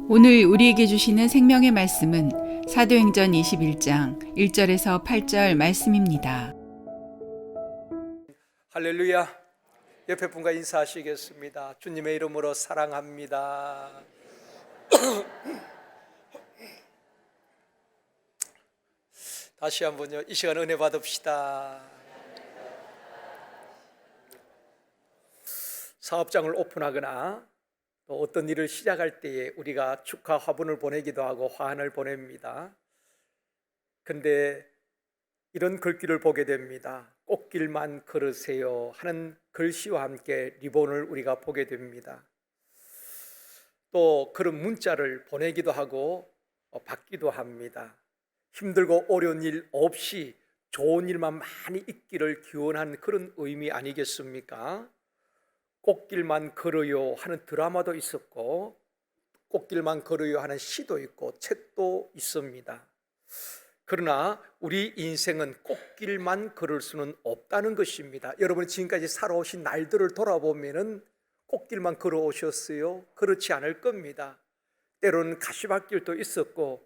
오늘 우리에게 주시는 생명의 말씀은 사도행전 21장 1절에서 8절 말씀입니다. 할렐루야. 옆에 분과 인사하시겠습니다. 주님의 이름으로 사랑합니다. 다시 한번요, 이 시간 은혜 받읍시다. 사업장을 오픈하거나 또 어떤 일을 시작할 때에 우리가 축하 화분을 보내기도 하고 화환을 보냅니다. 근데 이런 글귀를 보게 됩니다. 꽃길만 걸으세요 하는 글씨와 함께 리본을 우리가 보게 됩니다. 또 그런 문자를 보내기도 하고 받기도 합니다. 힘들고 어려운 일 없이 좋은 일만 많이 있기를 기원한 그런 의미 아니겠습니까? 꽃길만 걸어요 하는 드라마도 있었고, 꽃길만 걸어요 하는 시도 있고 책도 있습니다. 그러나 우리 인생은 꽃길만 걸을 수는 없다는 것입니다. 여러분이 지금까지 살아오신 날들을 돌아보면 꽃길만 걸어오셨어요? 그렇지 않을 겁니다. 때로는 가시밭길도 있었고,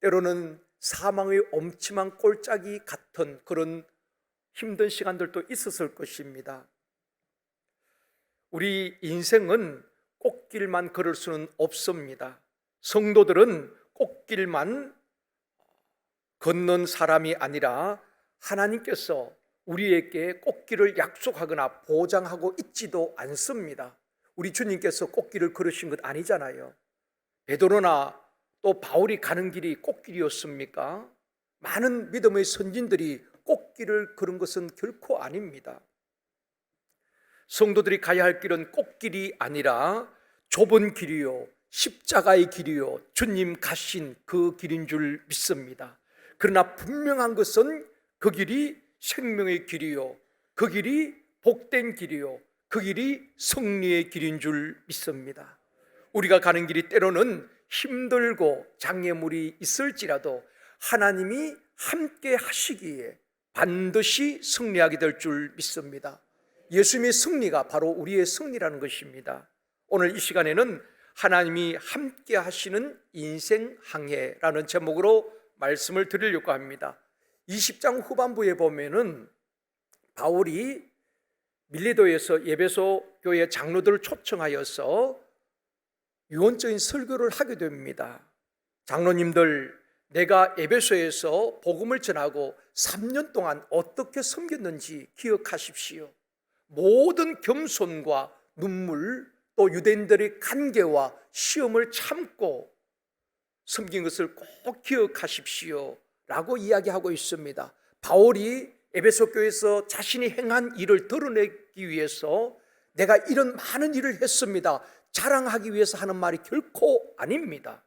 때로는 사망의 엄침한 꼴짝이 같은 그런 힘든 시간들도 있었을 것입니다. 우리 인생은 꽃길만 걸을 수는 없습니다. 성도들은 꽃길만 걷는 사람이 아니라 하나님께서 우리에게 꽃길을 약속하거나 보장하고 있지도 않습니다. 우리 주님께서 꽃길을 걸으신 것 아니잖아요. 베드로나 또 바울이 가는 길이 꽃길이었습니까? 많은 믿음의 선진들이 꽃길을 걸은 것은 결코 아닙니다. 성도들이 가야 할 길은 꽃길이 아니라 좁은 길이요, 십자가의 길이요, 주님 가신 그 길인 줄 믿습니다. 그러나 분명한 것은 그 길이 생명의 길이요, 그 길이 복된 길이요, 그 길이 승리의 길인 줄 믿습니다. 우리가 가는 길이 때로는 힘들고 장애물이 있을지라도 하나님이 함께 하시기에 반드시 승리하게 될 줄 믿습니다. 예수님의 승리가 바로 우리의 승리라는 것입니다. 오늘 이 시간에는 하나님이 함께 하시는 인생 항해라는 제목으로 말씀을 드리려고 합니다. 20장 후반부에 보면은 바울이 밀레도에서 에베소 교회 장로들을 초청하여서 유언적인 설교를 하게 됩니다. 장로님들, 내가 에베소에서 복음을 전하고 3년 동안 어떻게 섬겼는지 기억하십시오. 모든 겸손과 눈물, 또 유대인들의 간계와 시험을 참고 섬긴 것을 꼭 기억하십시오 라고 이야기하고 있습니다. 바울이 에베소 교회에서 자신이 행한 일을 드러내기 위해서 내가 이런 많은 일을 했습니다, 자랑하기 위해서 하는 말이 결코 아닙니다.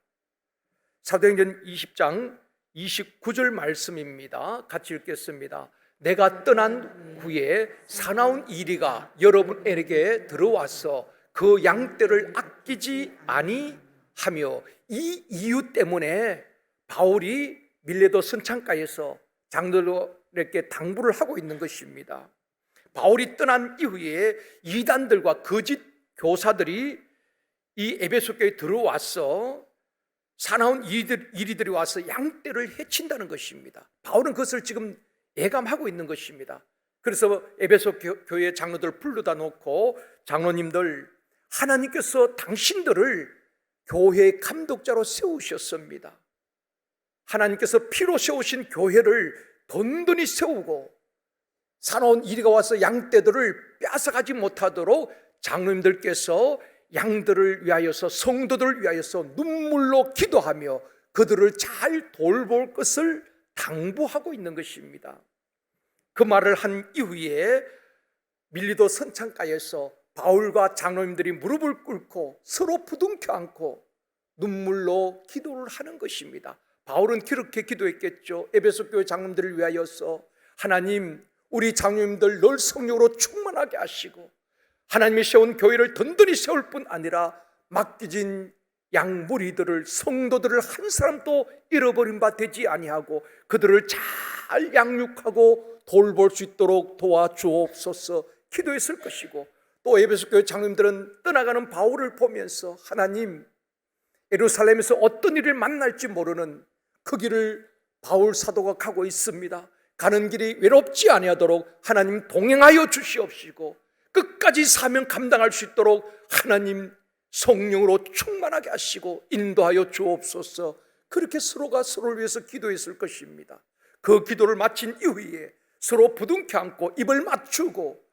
사도행전 20장 29절 말씀입니다. 같이 읽겠습니다. 내가 떠난 후에 사나운 이리가 여러분에게 들어와서 그 양떼를 아끼지 아니하며, 이 이유 때문에 바울이 밀레도 선창가에서 장로들에게 당부를 하고 있는 것입니다. 바울이 떠난 이후에 이단들과 거짓 교사들이 이 에베소 교회에 들어와서 사나운 이리들이 와서 양떼를 해친다는 것입니다. 바울은 그것을 지금 예감하고 있는 것입니다. 그래서 에베소 교회 장로들을 불러다 놓고, 장로님들, 하나님께서 당신들을 교회의 감독자로 세우셨습니다. 하나님께서 피로 세우신 교회를 든든히 세우고 사나운 이리가 와서 양떼들을 뺏어가지 못하도록 장로님들께서 양들을 위하여서, 성도들을 위하여서 눈물로 기도하며 그들을 잘 돌볼 것을 당부하고 있는 것입니다. 그 말을 한 이후에 밀리도 선창가에서 바울과 장로님들이 무릎을 꿇고 서로 부둥켜 안고 눈물로 기도를 하는 것입니다. 바울은 그렇게 기도했겠죠. 에베소 교회 장로님들을 위하여서, 하나님, 우리 장로님들 늘 성령으로 충만하게 하시고 하나님이 세운 교회를 든든히 세울 뿐 아니라 맡겨진 양무리들을, 성도들을 한 사람도 잃어버린 바 되지 아니하고 그들을 잘 양육하고 돌볼 수 있도록 도와주옵소서 기도했을 것이고, 또 에베소 교회 장로님들은 떠나가는 바울을 보면서, 하나님, 예루살렘에서 어떤 일을 만날지 모르는 그 길을 바울 사도가 가고 있습니다. 가는 길이 외롭지 아니하도록 하나님 동행하여 주시옵시고 끝까지 사명 감당할 수 있도록 하나님 성령으로 충만하게 하시고 인도하여 주옵소서. 그렇게 서로가 서로를 위해서 기도했을 것입니다. 그 기도를 마친 이후에 서로 부둥켜 안고 입을 맞추고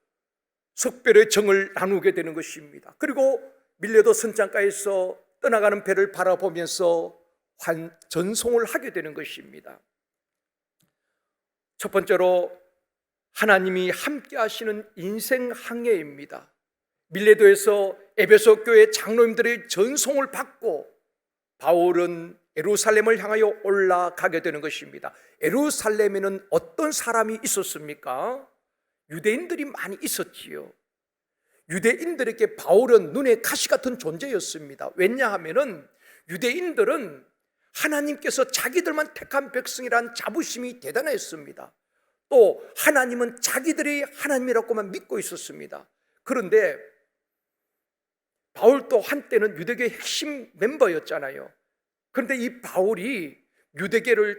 석별의 정을 나누게 되는 것입니다. 그리고 밀레도 선창가에서 떠나가는 배를 바라보면서 전송을 하게 되는 것입니다. 첫 번째로 하나님이 함께 하시는 인생 항해입니다. 밀레도에서 에베소 교회 장로님들의 전송을 받고 바울은 예루살렘을 향하여 올라가게 되는 것입니다. 예루살렘에는 어떤 사람이 있었습니까? 유대인들이 많이 있었지요. 유대인들에게 바울은 눈에 가시 같은 존재였습니다. 왜냐하면 유대인들은 하나님께서 자기들만 택한 백성이란 자부심이 대단했습니다. 또 하나님은 자기들이 하나님이라고만 믿고 있었습니다. 그런데 바울도 한때는 유대교의 핵심 멤버였잖아요. 그런데 이 바울이 유대교를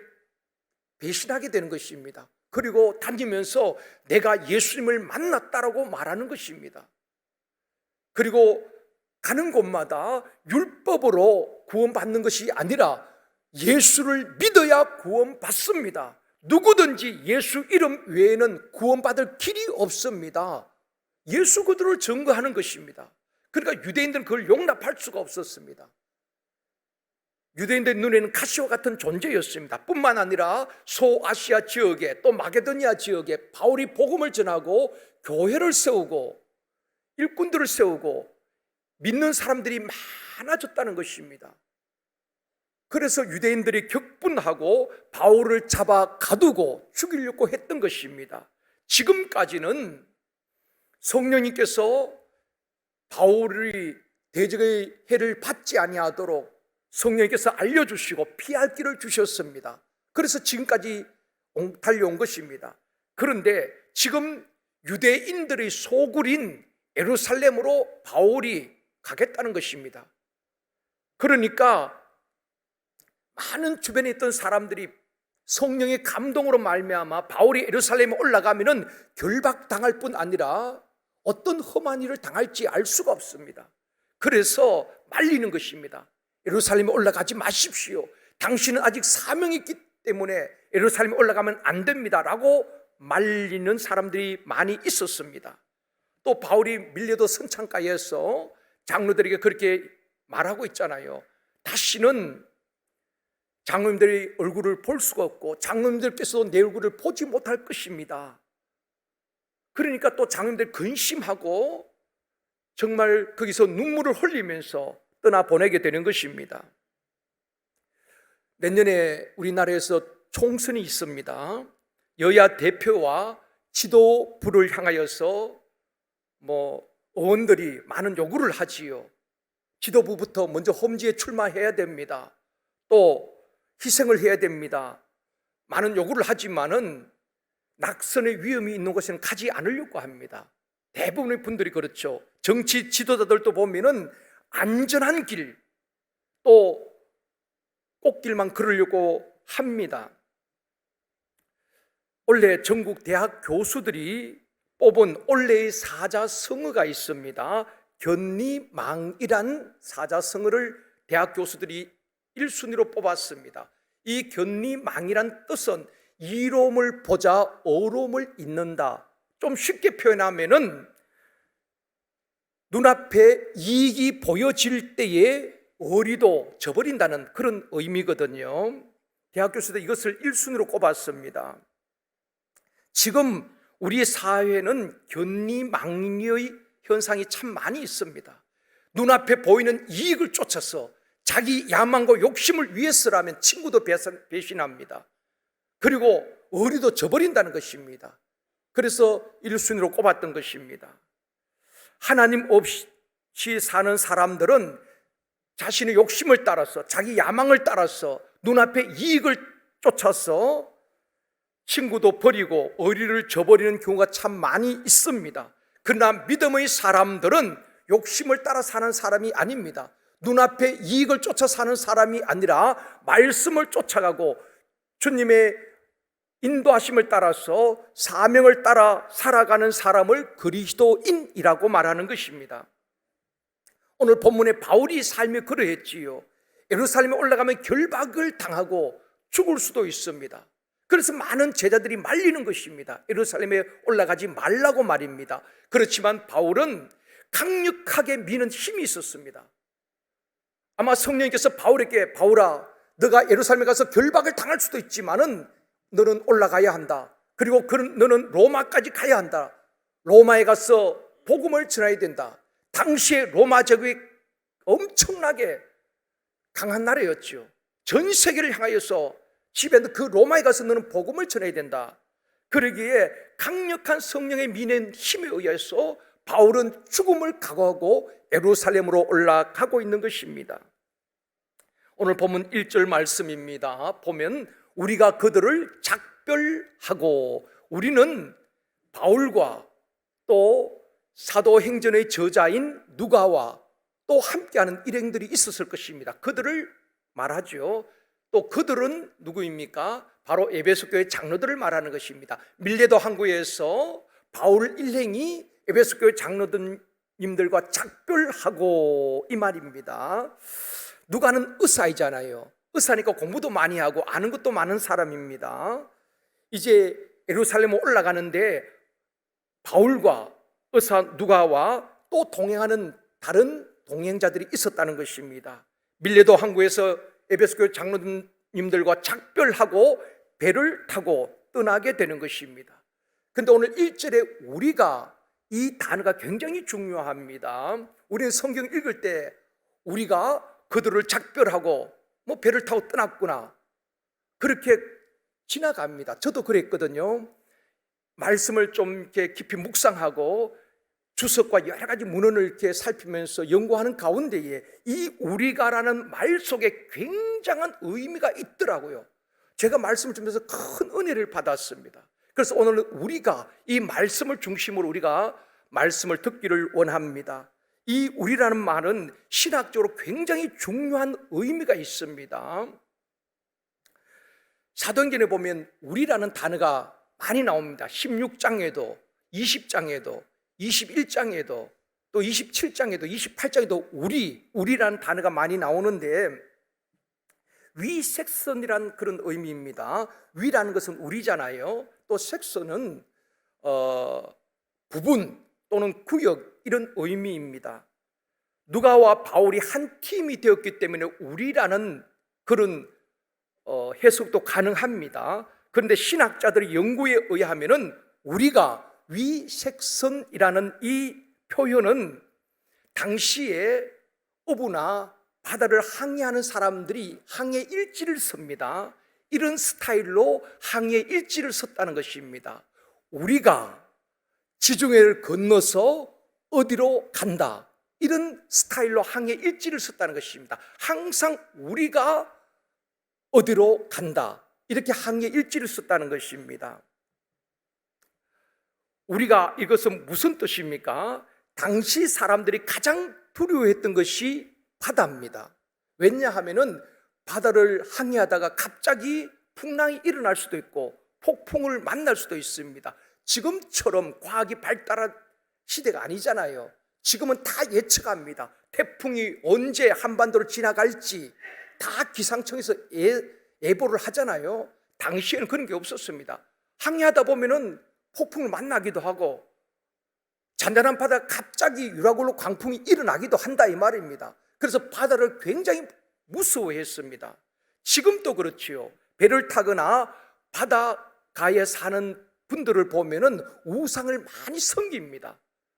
배신하게 되는 것입니다. 그리고 다니면서 내가 예수님을 만났다라고 말하는 것입니다. 그리고 가는 곳마다 율법으로 구원받는 것이 아니라 예수를 믿어야 구원받습니다. 누구든지 예수 이름 외에는 구원받을 길이 없습니다. 예수 그들을 증거하는 것입니다. 그러니까 유대인들은 그걸 용납할 수가 없었습니다. 유대인들 눈에는 가시와 같은 존재였습니다. 뿐만 아니라 소아시아 지역에 또 마게도니아 지역에 바울이 복음을 전하고 교회를 세우고 일꾼들을 세우고 믿는 사람들이 많아졌다는 것입니다. 그래서 유대인들이 격분하고 바울을 잡아 가두고 죽이려고 했던 것입니다. 지금까지는 성령님께서 바울이 대적의 해를 받지 아니하도록 성령님께서 알려주시고 피할 길을 주셨습니다. 그래서 지금까지 달려온 것입니다. 그런데 지금 유대인들의 소굴인 예루살렘으로 바울이 가겠다는 것입니다. 그러니까 많은 주변에 있던 사람들이 성령의 감동으로 말미암아 바울이 예루살렘에 올라가면은 결박당할 뿐 아니라 어떤 험한 일을 당할지 알 수가 없습니다. 그래서 말리는 것입니다. 예루살렘에 올라가지 마십시오. 당신은 아직 사명이 있기 때문에 예루살렘에 올라가면 안 됩니다 라고 말리는 사람들이 많이 있었습니다. 또 바울이 밀레도 선창가에서 장로들에게 그렇게 말하고 있잖아요. 다시는 장로님들의 얼굴을 볼 수가 없고 장로님들께서도 내 얼굴을 보지 못할 것입니다. 그러니까 또 장로님들 근심하고 정말 거기서 눈물을 흘리면서 떠나보내게 되는 것입니다. 내년에 우리나라에서 총선이 있습니다. 여야 대표와 지도부를 향하여서 의원들이 많은 요구를 하지요. 지도부부터 먼저 험지에 출마해야 됩니다. 또 희생을 해야 됩니다. 많은 요구를 하지만은 낙선의 위험이 있는 곳에는 가지 않으려고 합니다. 대부분의 분들이 그렇죠. 정치 지도자들도 보면은 안전한 길, 또 꽃길만 걸으려고 합니다. 원래 전국 대학 교수들이 뽑은 올해의 사자성어가 있습니다. 견리망이란 사자성어를 대학 교수들이 1순위로 뽑았습니다. 이 견리망이란 뜻은 이로움을 보자 어로움을 잇는다. 좀 쉽게 표현하면은 눈앞에 이익이 보여질 때에 어리도 져버린다는 그런 의미거든요. 대학 교수들 이것을 1순위로 꼽았습니다. 지금 우리 사회는 견리망리의 현상이 참 많이 있습니다. 눈앞에 보이는 이익을 쫓아서 자기 야망과 욕심을 위해서라면 친구도 배신합니다. 그리고 어리도 져버린다는 것입니다. 그래서 1순위로 꼽았던 것입니다. 하나님 없이 사는 사람들은 자신의 욕심을 따라서 자기 야망을 따라서 눈앞에 이익을 쫓아서 친구도 버리고 어리를 저버리는 경우가 참 많이 있습니다. 그러나 믿음의 사람들은 욕심을 따라 사는 사람이 아닙니다. 눈앞에 이익을 쫓아 사는 사람이 아니라 말씀을 쫓아가고 주님의 인도하심을 따라서 사명을 따라 살아가는 사람을 그리스도인이라고 말하는 것입니다. 오늘 본문에 바울이 삶이 그러했지요. 예루살렘에 올라가면 결박을 당하고 죽을 수도 있습니다. 그래서 많은 제자들이 말리는 것입니다. 예루살렘에 올라가지 말라고 말입니다. 그렇지만 바울은 강력하게 미는 힘이 있었습니다. 아마 성령님께서 바울에게 바울아, 너가 예루살렘에 가서 결박을 당할 수도 있지만은 너는 올라가야 한다. 그리고 너는 로마까지 가야 한다. 로마에 가서 복음을 전해야 된다. 당시에 로마 제국이 엄청나게 강한 나라였죠. 전 세계를 향하여서 지배하는 그 로마에 가서 너는 복음을 전해야 된다. 그러기에 강력한 성령의 미는 힘에 의해서 바울은 죽음을 각오하고 예루살렘으로 올라가고 있는 것입니다. 오늘 본문 1절 말씀입니다. 보면 우리가 그들을 작별하고, 우리는 바울과 또 사도행전의 저자인 누가와 또 함께하는 일행들이 있었을 것입니다. 그들을 말하죠. 또 그들은 누구입니까? 바로 에베소 교회 장로들을 말하는 것입니다. 밀레도 항구에서 바울 일행이 에베소 교회 장로님들과 작별하고 이 말입니다. 누가는 의사이잖아요. 의사니까 공부도 많이 하고 아는 것도 많은 사람입니다. 이제 예루살렘에 올라가는데 바울과 의사 누가와 또 동행하는 다른 동행자들이 있었다는 것입니다. 밀레도 항구에서 에베소 교회 장로님들과 작별하고 배를 타고 떠나게 되는 것입니다. 그런데 오늘 1절에 우리가, 이 단어가 굉장히 중요합니다. 우리는 성경 읽을 때 우리가 그들을 작별하고 배를 타고 떠났구나, 그렇게 지나갑니다. 저도 그랬거든요. 말씀을 좀 이렇게 깊이 묵상하고 주석과 여러 가지 문헌을 이렇게 살피면서 연구하는 가운데에 이 우리가라는 말 속에 굉장한 의미가 있더라고요. 제가 말씀을 주면서 큰 은혜를 받았습니다. 그래서 오늘은 우리가, 이 말씀을 중심으로 우리가 말씀을 듣기를 원합니다. 이 우리라는 말은 신학적으로 굉장히 중요한 의미가 있습니다. 사도행전에 보면 우리라는 단어가 많이 나옵니다. 16장에도 20장에도 21장에도 또 27장에도 28장에도 우리라는 단어가 많이 나오는데, 위색선이라는 그런 의미입니다. 위라는 것은 우리잖아요. 또 색선은 부분 또는 구역, 이런 의미입니다. 누가와 바울이 한 팀이 되었기 때문에 우리라는 그런 해석도 가능합니다. 그런데 신학자들의 연구에 의하면은 우리가 위색선이라는 이 표현은 당시에 어부나 바다를 항해하는 사람들이 항해 일지를 씁니다. 이런 스타일로 항해 일지를 썼다는 것입니다. 우리가 지중해를 건너서 어디로 간다, 이런 스타일로 항해 일지를 썼다는 것입니다. 항상 우리가 어디로 간다, 이렇게 항해 일지를 썼다는 것입니다. 우리가, 이것은 무슨 뜻입니까? 당시 사람들이 가장 두려워했던 것이 바다입니다. 왜냐하면은 바다를 항해하다가 갑자기 풍랑이 일어날 수도 있고 폭풍을 만날 수도 있습니다. 지금처럼 과학이 발달한 시대가 아니잖아요. 지금은 다 예측합니다. 태풍이 언제 한반도를 지나갈지 다 기상청에서 예보를 하잖아요. 당시에는 그런 게 없었습니다. 항해하다 보면은 폭풍을 만나기도 하고 잔잔한 바다가 갑자기 유라굴로 광풍이 일어나기도 한다, 이 말입니다. 그래서 바다를 굉장히 무서워했습니다. 지금도 그렇지요. 배를 타거나 바닷가에 사는 분들을 보면은 우상을 많이 섬깁니다.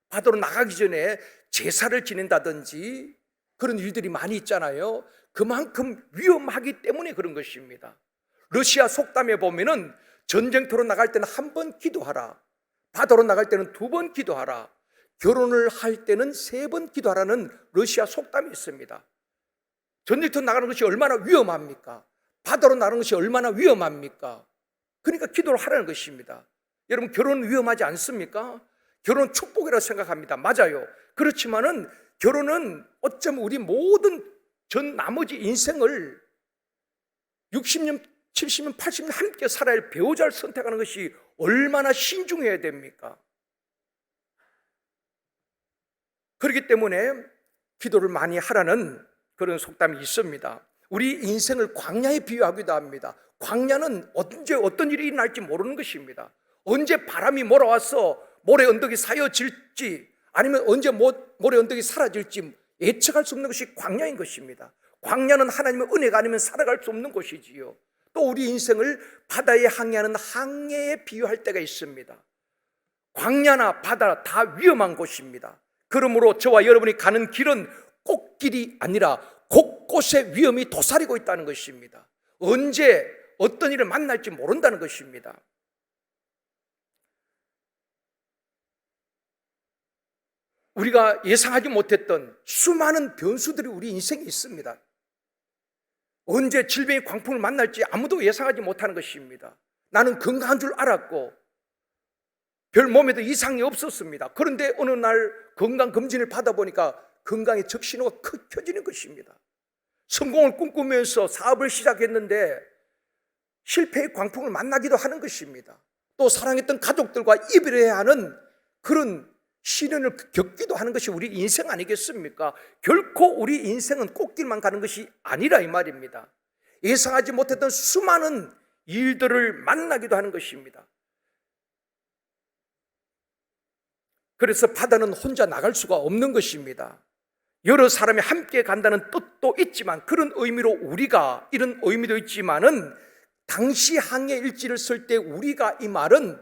바다로 나가기 전에 제사를 지낸다든지 그런 일들이 많이 있잖아요. 그만큼 위험하기 때문에 그런 것입니다. 러시아 속담에 보면은 전쟁터로 나갈 때는 한 번 기도하라, 바다로 나갈 때는 2번 기도하라, 결혼을 할 때는 3번 기도하라는 러시아 속담이 있습니다. 전쟁터로 나가는 것이 얼마나 위험합니까? 바다로 나가는 것이 얼마나 위험합니까? 그러니까 기도를 하라는 것입니다. 여러분, 결혼 위험하지 않습니까? 결혼 축복이라고 생각합니다. 맞아요. 그렇지만은 결혼은 어쩌면 우리 모든 전 나머지 인생을 60년, 70년, 80년 함께 살아야 할 배우자를 선택하는 것이 얼마나 신중해야 됩니까? 그렇기 때문에 기도를 많이 하라는 그런 속담이 있습니다. 우리 인생을 광야에 비유하기도 합니다. 광야는 언제 어떤 일이 일어날지 모르는 것입니다. 언제 바람이 몰아와서 모래 언덕이 사여질지 아니면 언제 모래 언덕이 사라질지 예측할 수 없는 것이 광야인 것입니다. 광야는 하나님의 은혜가 아니면 살아갈 수 없는 곳이지요. 또 우리 인생을 바다에 항해하는 항해에 비유할 때가 있습니다. 광야나 바다 다 위험한 곳입니다. 그러므로 저와 여러분이 가는 길은 꽃길이 아니라 곳곳에 위험이 도사리고 있다는 것입니다. 언제 어떤 일을 만날지 모른다는 것입니다. 우리가 예상하지 못했던 수많은 변수들이 우리 인생에 있습니다. 언제 질병의 광풍을 만날지 아무도 예상하지 못하는 것입니다. 나는 건강한 줄 알았고 별 몸에도 이상이 없었습니다. 그런데 어느 날 건강검진을 받아보니까 건강의 적신호가 켜지는 것입니다. 성공을 꿈꾸면서 사업을 시작했는데 실패의 광풍을 만나기도 하는 것입니다. 또 사랑했던 가족들과 이별해야 하는 그런 시련을 겪기도 하는 것이 우리 인생 아니겠습니까? 결코 우리 인생은 꽃길만 가는 것이 아니라 이 말입니다. 예상하지 못했던 수많은 일들을 만나기도 하는 것입니다. 그래서 바다는 혼자 나갈 수가 없는 것입니다. 여러 사람이 함께 간다는 뜻도 있지만 그런 의미로 우리가 이런 의미도 있지만은 당시 항해 일지를 쓸 때 우리가 이 말은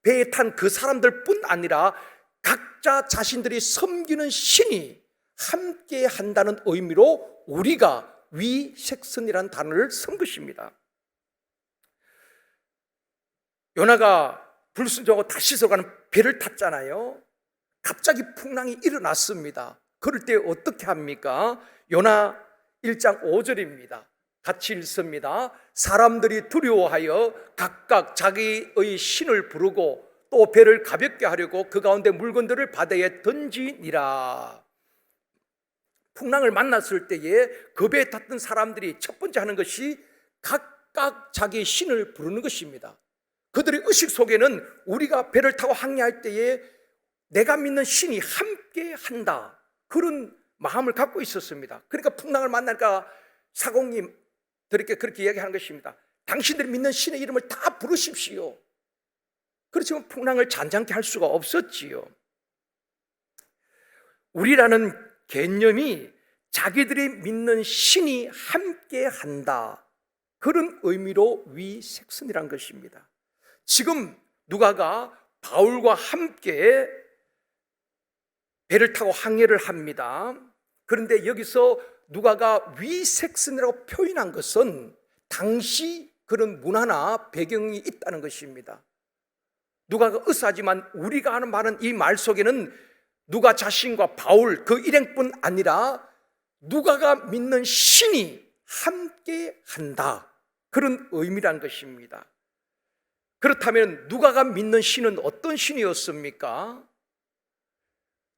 배에 탄 그 사람들뿐 아니라 각자 자신들이 섬기는 신이 함께 한다는 의미로 우리가 위색선이라는 단어를 쓴 것입니다. 요나가 불순종하고 다시서 가는 배를 탔잖아요. 갑자기 풍랑이 일어났습니다. 그럴 때 어떻게 합니까? 요나 1장 5절입니다. 같이 읽습니다. 사람들이 두려워하여 각각 자기의 신을 부르고 또 배를 가볍게 하려고 그 가운데 물건들을 바다에 던지니라. 풍랑을 만났을 때에 그 배에 탔던 사람들이 첫 번째 하는 것이 각각 자기의 신을 부르는 것입니다. 그들의 의식 속에는 우리가 배를 타고 항해할 때에 내가 믿는 신이 함께 한다, 그런 마음을 갖고 있었습니다. 그러니까 풍랑을 만나니까 사공님들에게 그렇게 이야기하는 것입니다. 당신들이 믿는 신의 이름을 다 부르십시오. 그렇지만 풍랑을 잔잔케 할 수가 없었지요. 우리라는 개념이 자기들이 믿는 신이 함께 한다, 그런 의미로 위색선이란 것입니다. 지금 누가가 바울과 함께 배를 타고 항해를 합니다. 그런데 여기서 누가가 위색선이라고 표현한 것은 당시 그런 문화나 배경이 있다는 것입니다. 누가가 의사하지만 우리가 하는 말은 이 말 속에는 누가 자신과 바울 그 일행뿐 아니라 누가가 믿는 신이 함께 한다, 그런 의미란 것입니다. 그렇다면 누가가 믿는 신은 어떤 신이었습니까?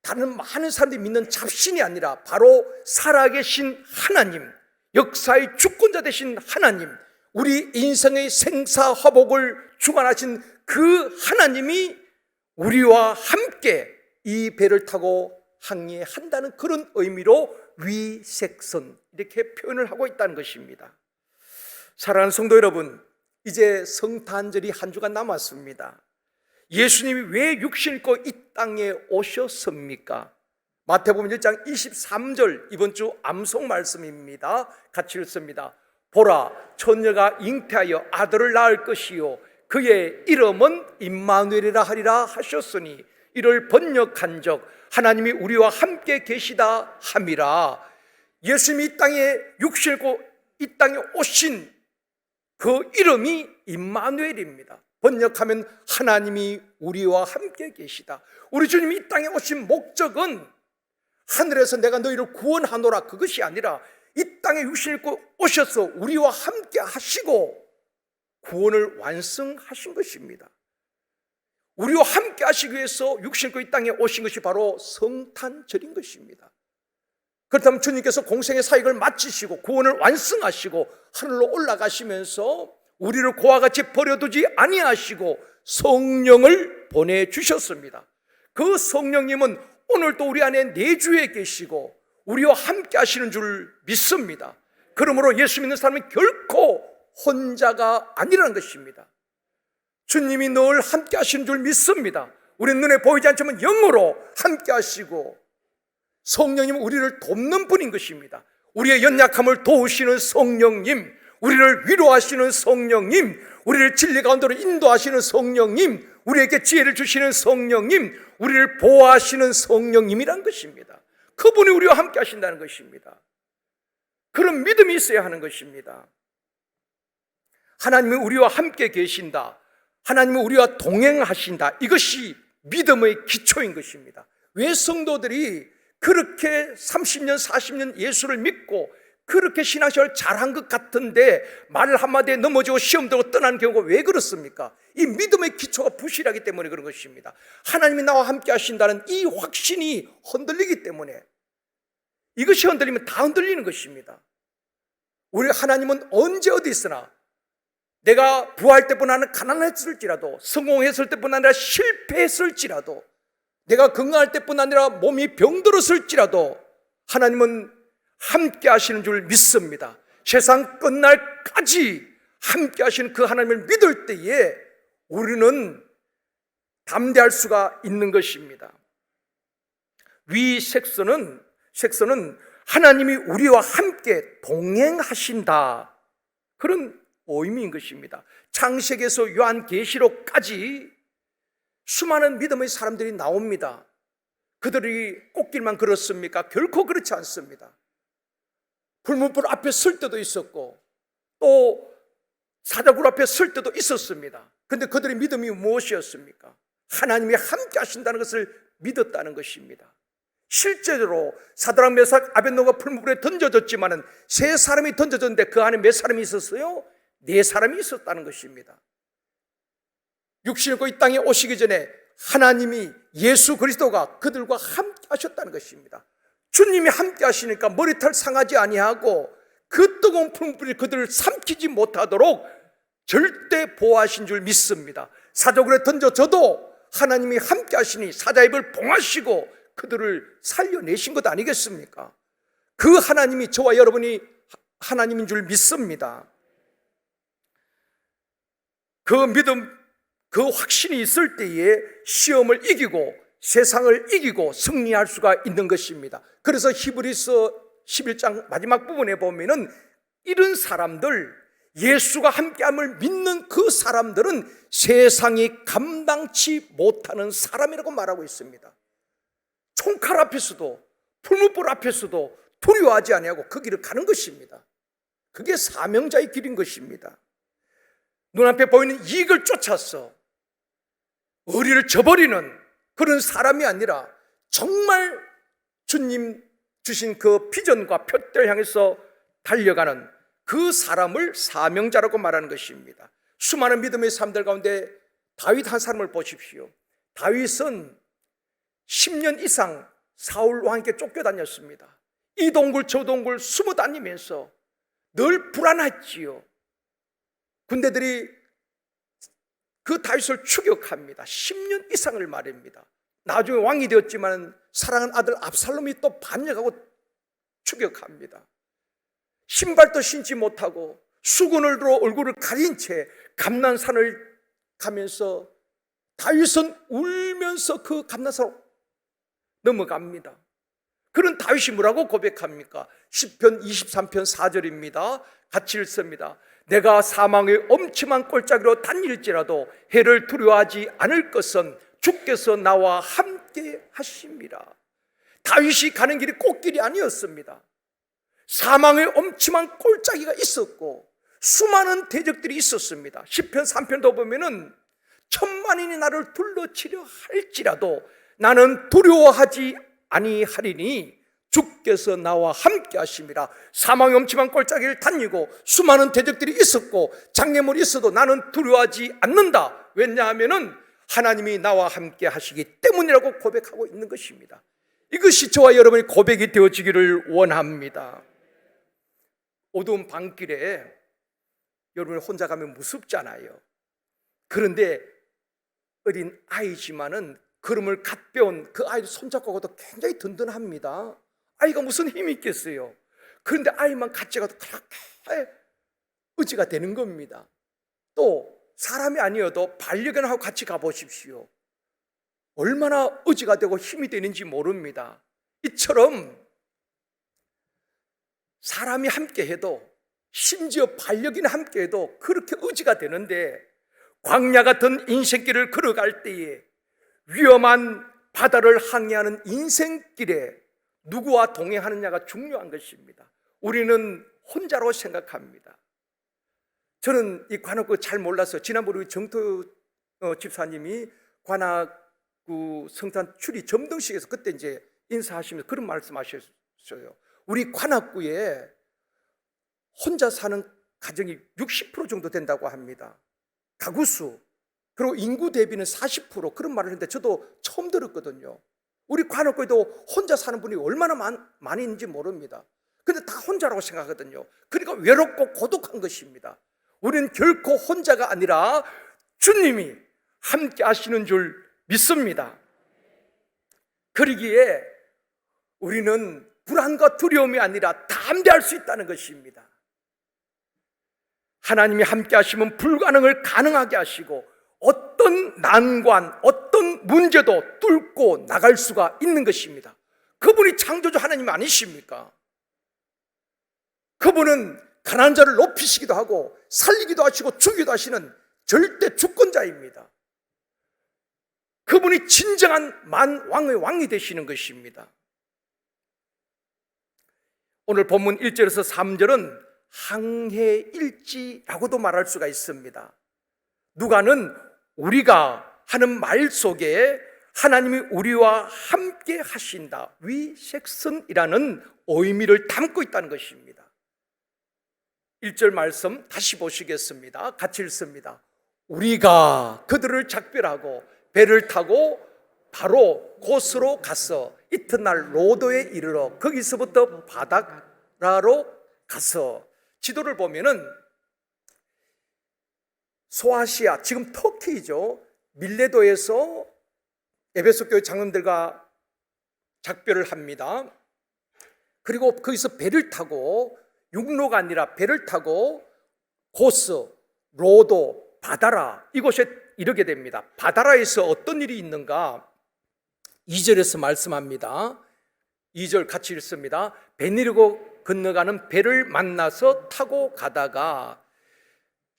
다른 많은 사람들이 믿는 잡신이 아니라 바로 살아계신 하나님, 역사의 주권자 되신 하나님, 우리 인생의 생사화복을 주관하신 그 하나님이 우리와 함께 이 배를 타고 항해한다는 그런 의미로 위색선, 이렇게 표현을 하고 있다는 것입니다. 사랑하는 성도 여러분, 이제 성탄절이 한 주간 남았습니다. 예수님이 왜 육신을 입고 이 땅에 오셨습니까? 마태복음 1장 23절, 이번 주 암송 말씀입니다. 같이 읽습니다. 보라, 처녀가 잉태하여 아들을 낳을 것이요 그의 이름은 임마누엘이라 하리라 하셨으니 이를 번역한적 하나님이 우리와 함께 계시다 함이라. 예수님이 이 땅에 육신을 입고 이 땅에 오신 그 이름이 임마누엘입니다. 번역하면 하나님이 우리와 함께 계시다. 우리 주님이 이 땅에 오신 목적은 하늘에서 내가 너희를 구원하노라, 그것이 아니라 이 땅에 육신을 입고 오셔서 우리와 함께 하시고 구원을 완성하신 것입니다. 우리와 함께 하시기 위해서 육신을 입고 이 땅에 오신 것이 바로 성탄절인 것입니다. 그렇다면 주님께서 공생의 사역을 마치시고 구원을 완성하시고 하늘로 올라가시면서 우리를 고와 같이 버려두지 아니하시고 성령을 보내주셨습니다. 그 성령님은 오늘도 우리 안에 내주에 계시고 우리와 함께 하시는 줄 믿습니다. 그러므로 예수 믿는 사람은 결코 혼자가 아니라는 것입니다. 주님이 늘 함께 하시는 줄 믿습니다. 우리 눈에 보이지 않지만 영으로 함께 하시고 성령님은 우리를 돕는 분인 것입니다. 우리의 연약함을 도우시는 성령님, 우리를 위로하시는 성령님, 우리를 진리 가운데로 인도하시는 성령님, 우리에게 지혜를 주시는 성령님, 우리를 보호하시는 성령님이란 것입니다. 그분이 우리와 함께 하신다는 것입니다. 그런 믿음이 있어야 하는 것입니다. 하나님은 우리와 함께 계신다, 하나님은 우리와 동행하신다, 이것이 믿음의 기초인 것입니다. 왜 성도들이 그렇게 30년 40년 예수를 믿고 그렇게 신앙생활 잘한 것 같은데 말 한마디에 넘어지고 시험 들고 떠나는 경우가 왜 그렇습니까? 이 믿음의 기초가 부실하기 때문에 그런 것입니다. 하나님이 나와 함께 하신다는 이 확신이 흔들리기 때문에, 이것이 흔들리면 다 흔들리는 것입니다. 우리 하나님은 언제 어디 있으나, 내가 부할 때뿐 아니라 가난했을지라도, 성공했을 때뿐 아니라 실패했을지라도, 내가 건강할 때뿐 아니라 몸이 병들었을지라도 하나님은 함께 하시는 줄 믿습니다. 세상 끝날까지 함께 하시는 그 하나님을 믿을 때에 우리는 담대할 수가 있는 것입니다. 위 색서는 하나님이 우리와 함께 동행하신다, 그런 의미인 것입니다. 창세기에서 요한계시록까지 수많은 믿음의 사람들이 나옵니다. 그들이 꽃길만 걸었습니까? 결코 그렇지 않습니다. 불문불 앞에 설 때도 있었고 또 사자굴 앞에 설 때도 있었습니다. 그런데 그들의 믿음이 무엇이었습니까? 하나님이 함께 하신다는 것을 믿었다는 것입니다. 실제로 사드락 메삭 아벳노가 풀무불에 던져졌지만은 세 사람이 던져졌는데 그 안에 몇 사람이 있었어요? 네 사람이 있었다는 것입니다. 육신을 입고 이 땅에 오시기 전에 하나님이, 예수 그리스도가 그들과 함께 하셨다는 것입니다. 주님이 함께 하시니까 머리털 상하지 아니하고 그 뜨거운 풀무불이 그들을 삼키지 못하도록 절대 보호하신 줄 믿습니다. 사자굴에 던져져도 하나님이 함께 하시니 사자 입을 봉하시고 그들을 살려내신 것 아니겠습니까? 그 하나님이 저와 여러분이 하나님인 줄 믿습니다. 그 믿음, 그 확신이 있을 때에 시험을 이기고 세상을 이기고 승리할 수가 있는 것입니다. 그래서 히브리서 11장 마지막 부분에 보면은 이런 사람들, 예수가 함께함을 믿는 그 사람들은 세상이 감당치 못하는 사람이라고 말하고 있습니다. 총칼 앞에서도 풀무불 앞에서도 두려워하지 아니하고 그 길을 가는 것입니다. 그게 사명자의 길인 것입니다. 눈앞에 보이는 이익을 쫓아서 의리를 저버리는 그런 사람이 아니라 정말 주님 주신 그 비전과 표대를 향해서 달려가는 그 사람을 사명자라고 말하는 것입니다. 수많은 믿음의 사람들 가운데 다윗 한 사람을 보십시오. 다윗은 10년 이상 사울 왕에게 쫓겨다녔습니다. 이 동굴 저 동굴 숨어 다니면서 늘 불안했지요. 군대들이 그 다윗을 추격합니다. 10년 이상을 말입니다. 나중에 왕이 되었지만 사랑하는 아들 압살롬이 또 반역하고 추격합니다. 신발도 신지 못하고 수건으로 얼굴을 가린 채 감난산을 가면서 다윗은 울면서 그 감난산으로 넘어갑니다. 그런 다윗이 뭐라고 고백합니까? 시편 23편 4절입니다. 같이 읽습니다. 내가 사망의 엄침한 골짜기로 다닐지라도 해를 두려워하지 않을 것은 주께서 나와 함께 하심이라. 다윗이 가는 길이 꽃길이 아니었습니다. 사망의 엄침한 골짜기가 있었고 수많은 대적들이 있었습니다. 시편 3편도 보면은 천만인이 나를 둘러치려 할지라도 나는 두려워하지 아니하리니 주께서 나와 함께 하심이라. 사망의 엄침한 골짜기를 다니고 수많은 대적들이 있었고 장애물이 있어도 나는 두려워하지 않는다. 왜냐하면은 하나님이 나와 함께 하시기 때문이라고 고백하고 있는 것입니다. 이것이 저와 여러분의 고백이 되어지기를 원합니다. 어두운 밤길에 여러분 혼자 가면 무섭잖아요. 그런데 어린 아이지만은 걸음을 갓 배운 그 아이를 손잡고 가도 굉장히 든든합니다. 아이가 무슨 힘이 있겠어요. 그런데 아이만 같이 가도 그렇게 의지가 되는 겁니다. 또 사람이 아니어도 반려견하고 같이 가보십시오. 얼마나 의지가 되고 힘이 되는지 모릅니다. 이처럼 사람이 함께해도, 심지어 반려견이 함께해도 그렇게 의지가 되는데, 광야 같은 인생길을 걸어갈 때에 위험한 바다를 항해하는 인생길에 누구와 동행하느냐가 중요한 것입니다. 우리는 혼자로 생각합니다. 저는 이 관악구 잘 몰라서 지난번에 우리 정토 집사님이 관악구 성탄 추리 점등식에서 그때 이제 인사하시면서 그런 말씀하셨어요. 우리 관악구에 혼자 사는 가정이 60% 정도 된다고 합니다. 가구수, 그리고 인구 대비는 40% 그런 말을 했는데 저도 처음 들었거든요. 우리 관악구에도 혼자 사는 분이 얼마나 많이 있는지 모릅니다. 근데 다 혼자라고 생각하거든요. 그러니까 외롭고 고독한 것입니다. 우리는 결코 혼자가 아니라 주님이 함께 하시는 줄 믿습니다. 그러기에 우리는 불안과 두려움이 아니라 담대할 수 있다는 것입니다. 하나님이 함께 하시면 불가능을 가능하게 하시고 어떤 난관, 어떤 문제도 뚫고 나갈 수가 있는 것입니다. 그분이 창조주 하나님 아니십니까? 그분은 가난한 자를 높이시기도 하고 살리기도 하시고 죽이기도 하시는 절대 주권자입니다. 그분이 진정한 만왕의 왕이 되시는 것입니다. 오늘 본문 1절에서 3절은 항해일지라고도 말할 수가 있습니다. 누가는 우리가 하는 말 속에 하나님이 우리와 함께 하신다, 위색선이라는 의미를 담고 있다는 것입니다. 1절 말씀 다시 보시겠습니다. 같이 읽습니다. 우리가 그들을 작별하고 배를 타고 바로 곳으로 가서 이튿날 로도에 이르러 거기서부터 바다라로 가서, 지도를 보면은 소아시아, 지금 터키죠. 밀레도에서 에베소 교회 장로들과 작별을 합니다. 그리고 거기서 배를 타고, 육로가 아니라 배를 타고 고스, 로도, 바다라 이곳에 이르게 됩니다. 바다라에서 어떤 일이 있는가? 2절에서 말씀합니다. 2절 같이 읽습니다. 배 내리고 건너가는 배를 만나서 타고 가다가,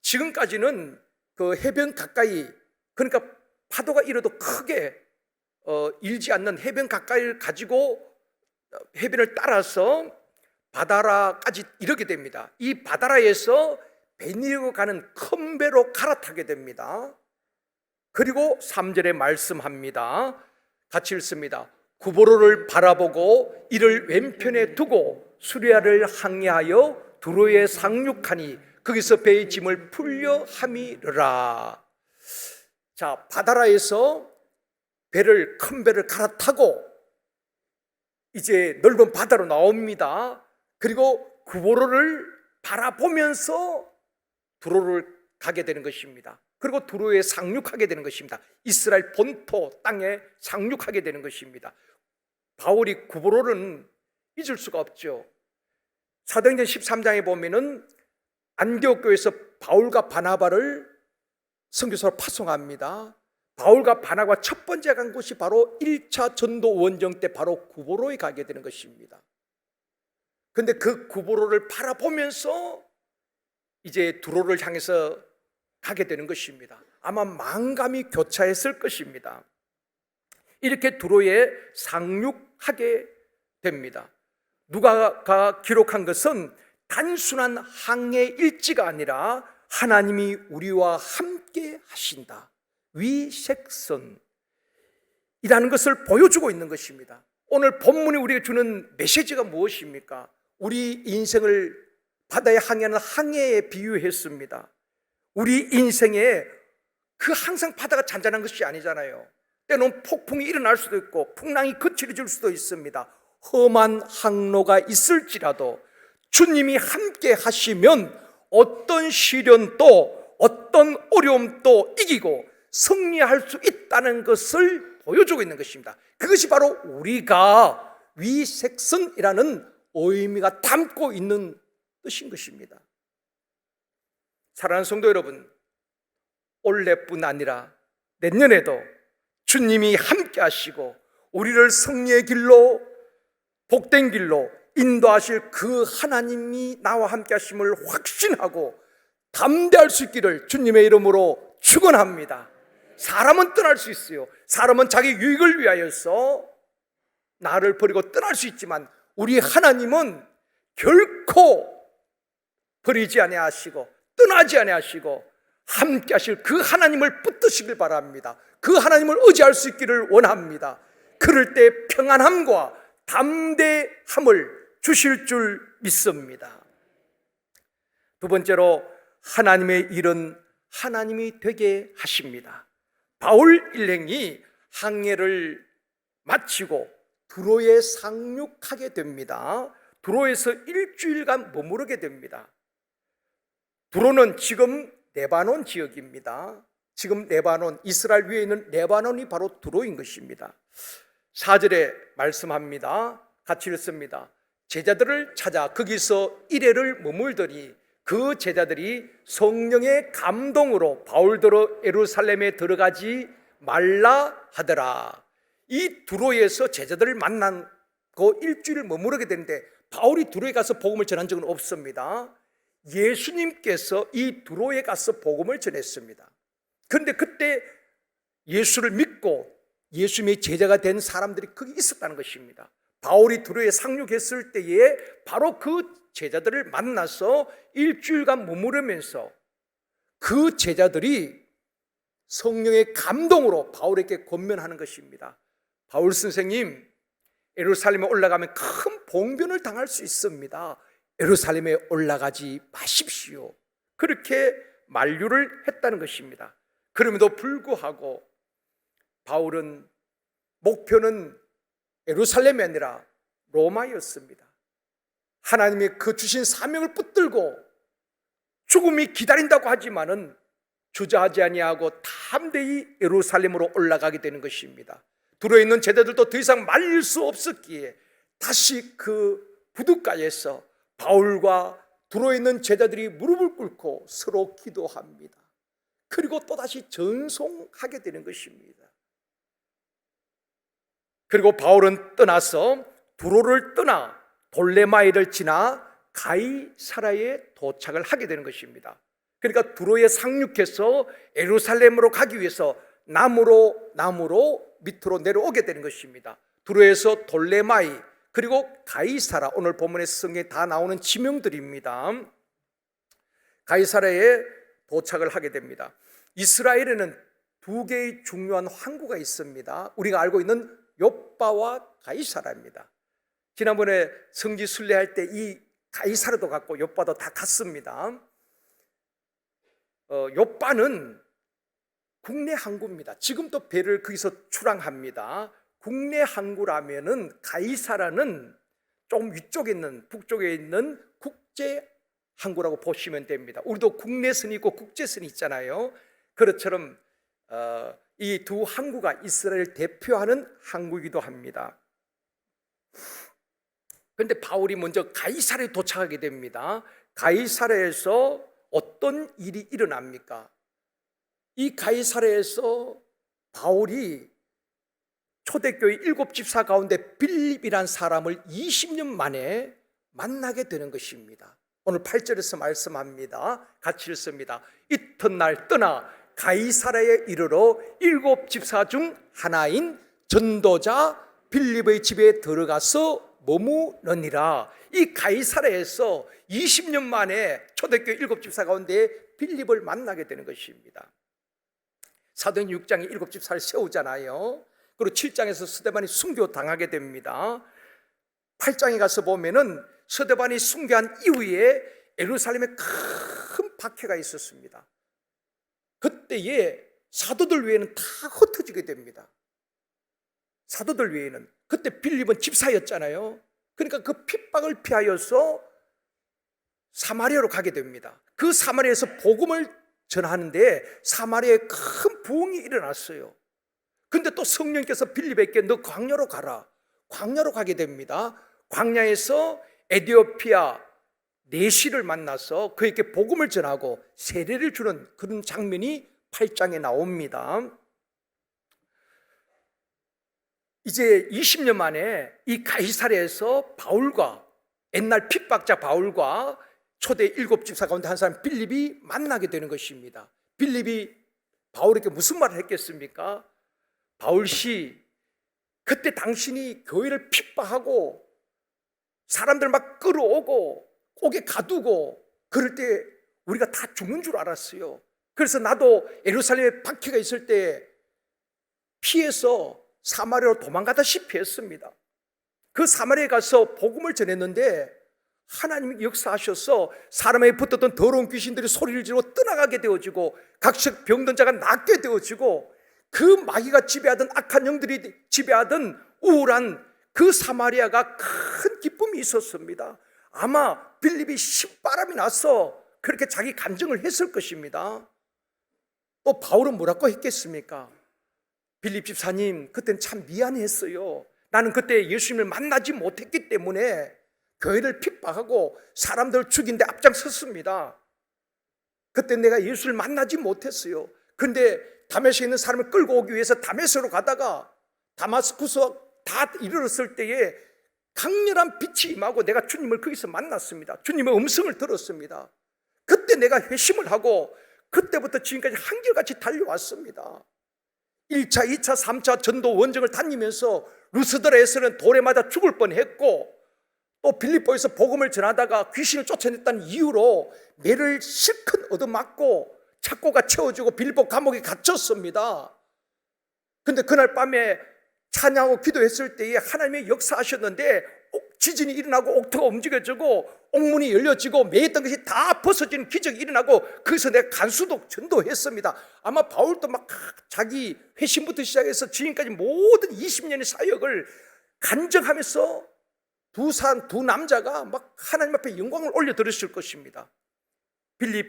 지금까지는 그 해변 가까이, 그러니까 파도가 일어도 크게 일지 않는 해변 가까이를 가지고 해변을 따라서 바다라까지 이르게 됩니다. 이 바다라에서 배 내리고 가는 큰 배로 갈아타게 됩니다. 그리고 3절에 말씀합니다. 같이 읽습니다. 구보로를 바라보고 이를 왼편에 두고 수리아를 항해하여 두로에 상륙하니 거기서 배의 짐을 풀려 함이르라. 자, 바다라에서 큰 배를 갈아타고 이제 넓은 바다로 나옵니다. 그리고 구보로를 바라보면서 두로를 가게 되는 것입니다. 그리고 두로에 상륙하게 되는 것입니다. 이스라엘 본토 땅에 상륙하게 되는 것입니다. 바울이 구보로는 잊을 수가 없죠. 사도행전 13장에 보면은 안디옥 교회에서 바울과 바나바를 선교사로 파송합니다. 바울과 바나바가 첫 번째 간 곳이 바로 1차 전도 원정 때 바로 구보로에 가게 되는 것입니다. 그런데 그 구보로를 바라보면서 이제 두로를 향해서 가게 되는 것입니다. 아마 만감이 교차했을 것입니다. 이렇게 두로에 상륙하게 됩니다. 누가가 기록한 것은 단순한 항해 일지가 아니라 하나님이 우리와 함께 하신다, 위색선이라는 것을 보여주고 있는 것입니다. 오늘 본문이 우리에게 주는 메시지가 무엇입니까? 우리 인생을 바다에 항해하는 항해에 비유했습니다. 우리 인생에 그 항상 바다가 잔잔한 것이 아니잖아요. 때로는 폭풍이 일어날 수도 있고 풍랑이 거칠어질 수도 있습니다. 험한 항로가 있을지라도 주님이 함께 하시면 어떤 시련도 어떤 어려움도 이기고 승리할 수 있다는 것을 보여주고 있는 것입니다. 그것이 바로 우리가 위색선이라는 의미가 담고 있는 뜻인 것입니다. 사랑하는 성도 여러분, 올해뿐 아니라 내년에도 주님이 함께 하시고 우리를 승리의 길로, 복된 길로 인도하실 그 하나님이 나와 함께 하심을 확신하고 담대할 수 있기를 주님의 이름으로 축원합니다. 사람은 떠날 수 있어요. 사람은 자기 유익을 위하여서 나를 버리고 떠날 수 있지만 우리 하나님은 결코 버리지 아니하시고 떠나지 아니하시고 함께 하실 그 하나님을 붙드시길 바랍니다. 그 하나님을 의지할 수 있기를 원합니다. 그럴 때 평안함과 담대함을 주실 줄 믿습니다. 두 번째로 하나님의 일은 하나님이 되게 하십니다. 바울 일행이 항해를 마치고 두로에 상륙하게 됩니다. 두로에서 일주일간 머무르게 됩니다. 두로는 지금 레바논 지역입니다. 지금 레바논, 이스라엘 위에 있는 레바논이 바로 두로인 것입니다. 4절에 말씀합니다. 같이 읽습니다. 제자들을 찾아 거기서 이래를 머물더니 그 제자들이 성령의 감동으로 바울더러 예루살렘에 들어가지 말라 하더라. 이 두로에서 제자들을 만나고 일주일 머무르게 되는데 바울이 두로에 가서 복음을 전한 적은 없습니다. 예수님께서 이 두로에 가서 복음을 전했습니다. 그런데 그때 예수를 믿고 예수님의 제자가 된 사람들이 거기 있었다는 것입니다. 바울이 두로에 상륙했을 때에 바로 그 제자들을 만나서 일주일간 머무르면서 그 제자들이 성령의 감동으로 바울에게 권면하는 것입니다. 바울 선생님, 예루살렘에 올라가면 큰 봉변을 당할 수 있습니다. 예루살렘에 올라가지 마십시오. 그렇게 만류를 했다는 것입니다. 그럼에도 불구하고 바울은 목표는 예루살렘이 아니라 로마였습니다. 하나님의 그 주신 사명을 붙들고 죽음이 기다린다고 하지만은 주저하지 아니하고 담대히 예루살렘으로 올라가게 되는 것입니다. 두로에 있는 제자들도 더 이상 말릴 수 없었기에 다시 그 부둣가에서 바울과 두로에 있는 제자들이 무릎을 꿇고 서로 기도합니다. 그리고 또다시 전송하게 되는 것입니다. 그리고 바울은 떠나서 두로를 떠나 돌레마이를 지나 가이사라에 도착을 하게 되는 것입니다. 그러니까 두로에 상륙해서 예루살렘으로 가기 위해서 나무로 밑으로 내려오게 되는 것입니다. 두로에서 돌레마이 그리고 가이사라, 오늘 본문의 성경에 다 나오는 지명들입니다. 가이사라에 도착을 하게 됩니다. 이스라엘에는 두 개의 중요한 항구가 있습니다. 우리가 알고 있는 욥바와 가이사라입니다. 지난번에 성지 순례할 때 이 가이사라도 갔고 욥바도 다 갔습니다. 욥바는 국내 항구입니다. 지금도 배를 거기서 출항합니다. 국내 항구라면은 가이사라는 조금 위쪽에 있는, 북쪽에 있는 국제 항구라고 보시면 됩니다. 우리도 국내선이 있고 국제선이 있잖아요. 그것처럼 이 두 항구가 이스라엘을 대표하는 항구이기도 합니다. 그런데 바울이 먼저 가이사라에 도착하게 됩니다. 가이사라에서 어떤 일이 일어납니까? 이 가이사라에서 바울이 초대교회 7집사 가운데 빌립이란 사람을 20년 만에 만나게 되는 것입니다. 오늘 8절에서 말씀합니다. 같이 읽습니다. 이튿날 떠나 가이사라에 이르러 7집사 중 하나인 전도자 빌립의 집에 들어가서 머무느니라. 이 가이사라에서 20년 만에 초대교회 7집사 가운데 빌립을 만나게 되는 것입니다. 사도행 6장에 7집사를 세우잖아요. 그리고 7장에서 스데반이 순교당하게 됩니다. 8장에 가서 보면은 스데반이 순교한 이후에 예루살렘에 큰 박해가 있었습니다. 그때에 사도들 외에는 다 흩어지게 됩니다. 사도들 외에는. 그때 빌립은 집사였잖아요. 그러니까 그 핍박을 피하여서 사마리아로 가게 됩니다. 그 사마리아에서 복음을 전하는데 사마리아에 큰 부흥이 일어났어요. 근데 또 성령께서 빌립에게 너 광야로 가라. 광야로 가게 됩니다. 광야에서 에디오피아 내시를 만나서 그에게 복음을 전하고 세례를 주는 그런 장면이 8장에 나옵니다. 이제 20년 만에 이 가이사랴에서 바울과, 옛날 핍박자 바울과 초대 7집사 가운데 한 사람 빌립이 만나게 되는 것입니다. 빌립이 바울에게 무슨 말을 했겠습니까? 바울씨, 그때 당신이 교회를 핍박하고 사람들 막 끌어오고 옥에 가두고 그럴 때 우리가 다 죽는 줄 알았어요. 그래서 나도 예루살렘에 박해가 있을 때 피해서 사마리아로 도망가다시피 했습니다. 그 사마리아에 가서 복음을 전했는데 하나님이 역사하셔서 사람에게 붙었던 더러운 귀신들이 소리를 지르고 떠나가게 되어지고 각색 병든 자가 낫게 되어지고 그 마귀가 지배하던 악한 영들이 지배하던 우울한 그 사마리아가 큰 기쁨이 있었습니다. 아마 빌립이 신바람이 나서 그렇게 자기 간증을 했을 것입니다. 또 바울은 뭐라고 했겠습니까? 빌립 집사님, 그때는 참 미안했어요. 나는 그때 예수님을 만나지 못했기 때문에 교회를 핍박하고 사람들을 죽인데 앞장섰습니다. 그때 내가 예수를 만나지 못했어요. 근데 다메섹에 있는 사람을 끌고 오기 위해서 다메섹으로 가다가 다마스쿠스 다 이르렀을 때에 강렬한 빛이 임하고 내가 주님을 거기서 만났습니다. 주님의 음성을 들었습니다. 그때 내가 회심을 하고 그때부터 지금까지 한결같이 달려왔습니다. 1차, 2차, 3차 전도 원정을 다니면서 루스드라에서는 돌에 맞아 죽을 뻔했고 또 빌립보에서 복음을 전하다가 귀신을 쫓아냈다는 이유로 매를 실컷 얻어맞고 착고가 채워지고 빌립보 감옥에 갇혔습니다. 근데 그날 밤에 찬양하고 기도했을 때에 하나님의 역사하셨는데 지진이 일어나고 옥토가 움직여지고 옥문이 열려지고 매였던 것이 다 벗어지는 기적이 일어나고 거기서 내가 간수도 전도했습니다. 아마 바울도 막 자기 회심부터 시작해서 지금까지 모든 20년의 사역을 간증하면서 두 남자가 막 하나님 앞에 영광을 올려드렸을 것입니다. 빌립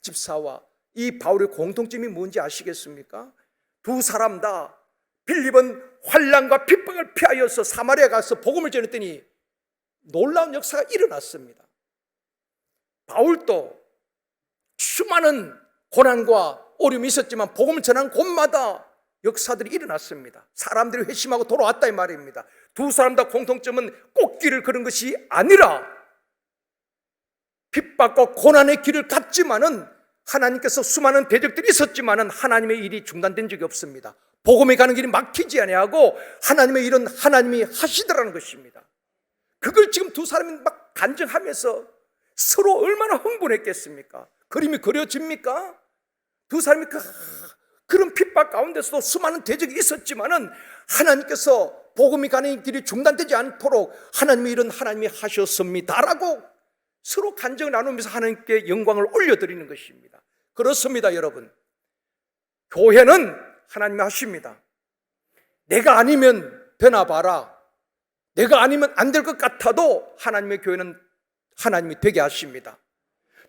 집사와 이 바울의 공통점이 뭔지 아시겠습니까? 두 사람 다 빌립은 환난과 핍박을 피하여서 사마리아 가서 복음을 전했더니 놀라운 역사가 일어났습니다. 바울도 수많은 고난과 어려움이 있었지만 복음을 전한 곳마다 역사들이 일어났습니다. 사람들이 회심하고 돌아왔다 이 말입니다. 두 사람 다 공통점은 꽃길을 걸은 것이 아니라 핍박과 고난의 길을 갔지만은 하나님께서 수많은 대적들이 있었지만은 하나님의 일이 중단된 적이 없습니다. 복음에 가는 길이 막히지 아니하고 하나님의 일은 하나님이 하시더라는 것입니다. 그걸 지금 두 사람이 막 간증하면서 서로 얼마나 흥분했겠습니까? 그림이 그려집니까? 두 사람이 그런 핍박 가운데서도 수많은 대적이 있었지만은 하나님께서 복음이 가는 길이 중단되지 않도록 하나님의 일은 하나님이 하셨습니다라고 서로 간증을 나누면서 하나님께 영광을 올려드리는 것입니다. 그렇습니다, 여러분. 교회는 하나님이 하십니다. 내가 아니면 되나봐라. 내가 아니면 안 될 것 같아도 하나님의 교회는 하나님이 되게 하십니다.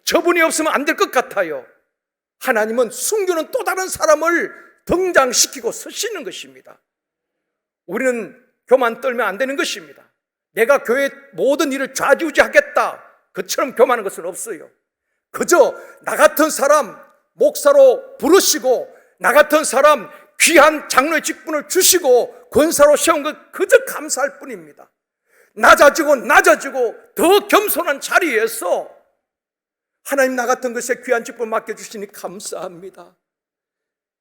저분이 없으면 안 될 것 같아요. 하나님은 숨겨놓은 또 다른 사람을 등장시키고 서시는 것입니다. 우리는 교만 떨면 안 되는 것입니다. 내가 교회 모든 일을 좌지우지하겠다, 그처럼 교만한 것은 없어요. 그저 나 같은 사람 목사로 부르시고 나 같은 사람 귀한 장로의 직분을 주시고 권사로 세운 것 그저 감사할 뿐입니다. 낮아지고 더 겸손한 자리에서 하나님 나 같은 것에 귀한 직분 맡겨주시니 감사합니다.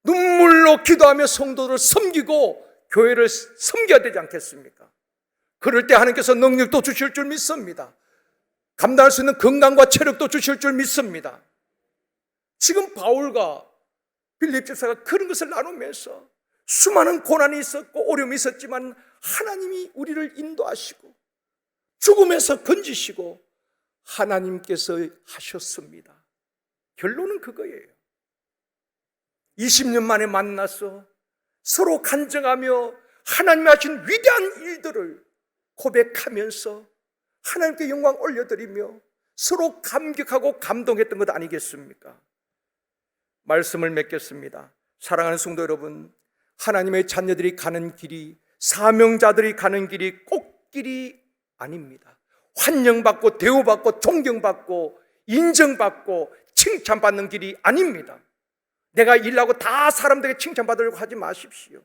눈물로 기도하며 성도를 섬기고 교회를 섬겨야 되지 않겠습니까? 그럴 때 하나님께서 능력도 주실 줄 믿습니다. 감당할 수 있는 건강과 체력도 주실 줄 믿습니다. 지금 바울과 빌립 집사가 그런 것을 나누면서 수많은 고난이 있었고 어려움이 있었지만 하나님이 우리를 인도하시고 죽음에서 건지시고 하나님께서 하셨습니다. 결론은 그거예요. 20년 만에 만나서 서로 간증하며 하나님이 하신 위대한 일들을 고백하면서 하나님께 영광 올려드리며 서로 감격하고 감동했던 것 아니겠습니까? 말씀을 맺겠습니다. 사랑하는 성도 여러분, 하나님의 자녀들이 가는 길이, 사명자들이 가는 길이 꽃길이 아닙니다. 환영받고 대우받고 존경받고 인정받고 칭찬받는 길이 아닙니다. 내가 일하고 다 사람들에게 칭찬받으려고 하지 마십시오.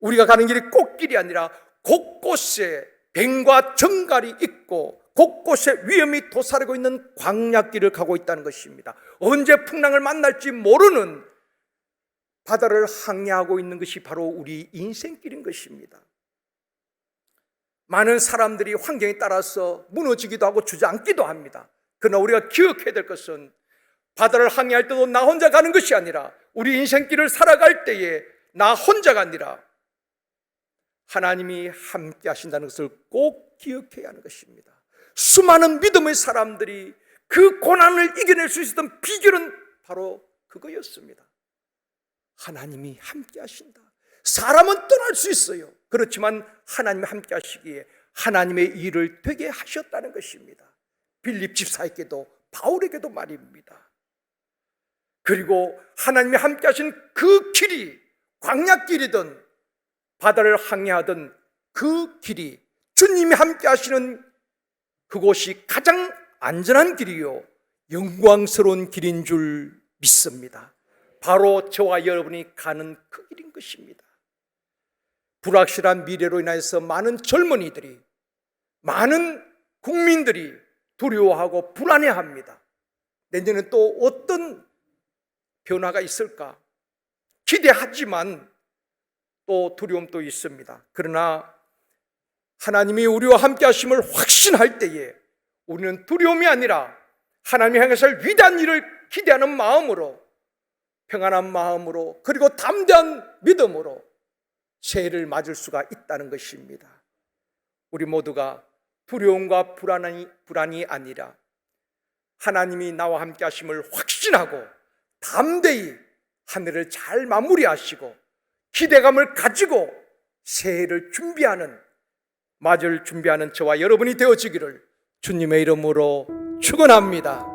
우리가 가는 길이 꽃길이 아니라 곳곳에 뱀과 정갈이 있고 곳곳에 위험이 도사리고 있는 광야길을 가고 있다는 것입니다. 언제 풍랑을 만날지 모르는 바다를 항해하고 있는 것이 바로 우리 인생길인 것입니다. 많은 사람들이 환경에 따라서 무너지기도 하고 주저앉기도 합니다. 그러나 우리가 기억해야 될 것은 바다를 항해할 때도 나 혼자 가는 것이 아니라 우리 인생길을 살아갈 때에 나 혼자가 아니라 하나님이 함께 하신다는 것을 꼭 기억해야 하는 것입니다. 수많은 믿음의 사람들이 그 고난을 이겨낼 수 있었던 비결은 바로 그거였습니다. 하나님이 함께 하신다. 사람은 떠날 수 있어요. 그렇지만 하나님이 함께 하시기에 하나님의 일을 되게 하셨다는 것입니다. 빌립 집사에게도 바울에게도 말입니다. 그리고 하나님이 함께 하신 그 길이 광야길이든 바다를 항해하던 그 길이 주님이 함께 하시는 그곳이 가장 안전한 길이요 영광스러운 길인 줄 믿습니다. 바로 저와 여러분이 가는 그 길인 것입니다. 불확실한 미래로 인해서 많은 젊은이들이, 많은 국민들이 두려워하고 불안해합니다. 내년에 또 어떤 변화가 있을까 기대하지만 또 두려움도 있습니다. 그러나 하나님이 우리와 함께 하심을 확신할 때에 우리는 두려움이 아니라 하나님이 행하실 위대한 일을 기대하는 마음으로, 평안한 마음으로, 그리고 담대한 믿음으로 새해를 맞을 수가 있다는 것입니다. 우리 모두가 두려움과 불안이 아니라 하나님이 나와 함께 하심을 확신하고 담대히 한 해를 잘 마무리하시고 기대감을 가지고 새해를 맞을 준비하는 저와 여러분이 되어지기를 주님의 이름으로 축원합니다.